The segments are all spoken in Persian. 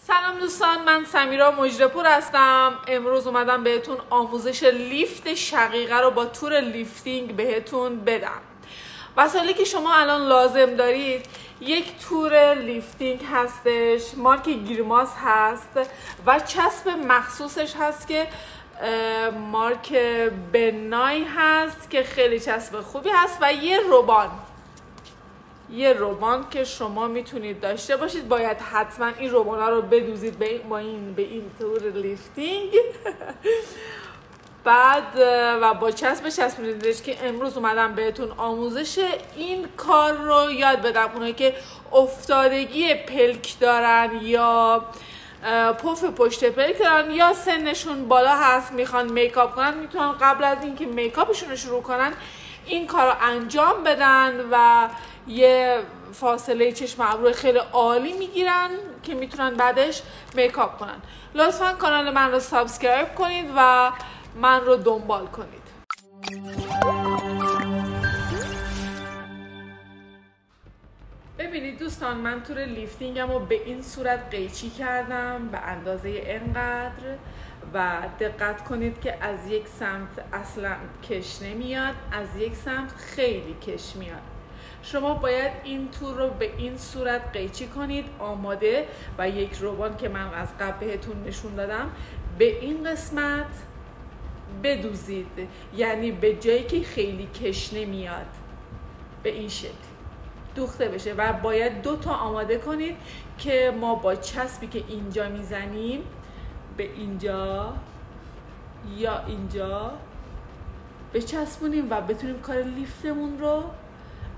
سلام دوستان، من سمیرا مجدپور هستم. امروز اومدم بهتون آموزش لیفت شقیقه رو با تور لیفتینگ بهتون بدم. وسایلی که شما الان لازم دارید یک تور لیفتینگ هستش، مارک گریماس هست و چسب مخصوصش هست که مارک بنای هست که خیلی چسب خوبی هست و یه روبان که شما میتونید داشته باشید. باید حتما این روبانا رو بدوزید به این تور لیفتینگ بعد و با چسب چسبوندیدش که امروز اومدم بهتون آموزش این کار رو یاد بدم. اونایی که افتادگی پلک دارن یا پف پشت پلک دارن یا سنشون بالا هست میخوان میکاپ کنن، میتونن قبل از اینکه میکاپشون رو شروع کنن این کار رو انجام بدن و یه فاصله چشم ابرو خیلی عالی میگیرن که میتونن بعدش میکاپ کنن. لطفا کانال من رو سابسکرایب کنید و من رو دنبال کنید. ببینید دوستان، من تور لیفتینگم رو به این صورت قیچی کردم به اندازه اینقدر و دقت کنید که از یک سمت اصلا کش نمیاد، از یک سمت خیلی کش میاد. شما باید این تور رو به این صورت قیچی کنید آماده و یک روبان که من از قبل بهتون نشون دادم به این قسمت بدوزید، یعنی به جایی که خیلی کش نمیاد به این شکل دوخته بشه و باید 2 تا آماده کنید که ما با چسبی که اینجا میزنیم به اینجا یا اینجا بچسبونیم و بتونیم کار لیفتمون رو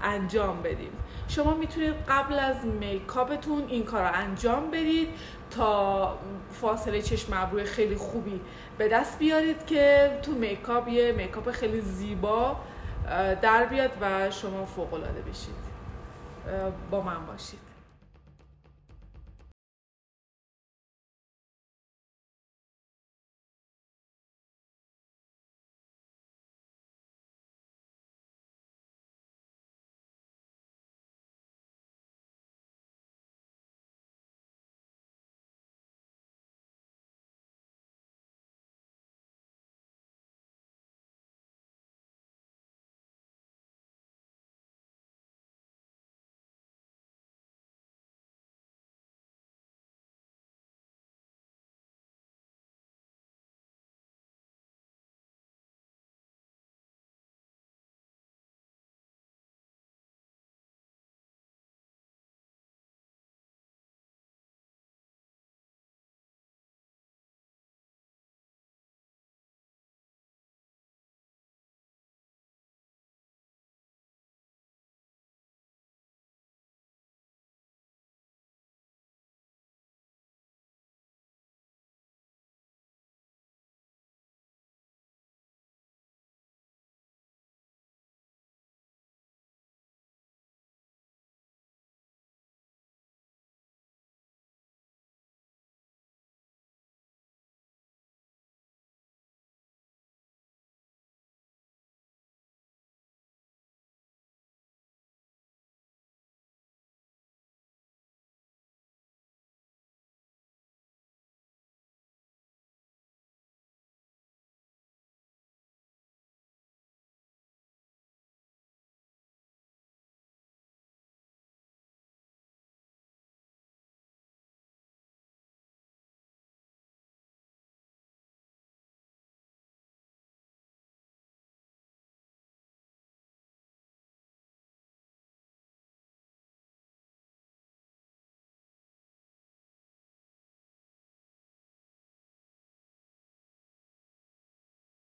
انجام بدیم. شما میتونید قبل از میکاپتون این کار رو انجام بدید تا فاصله چشم ابروی خیلی خوبی به دست بیارید که تو میکاپ یه میکاپ خیلی زیبا در بیاد و شما فوق العاده بشید. با من باشید.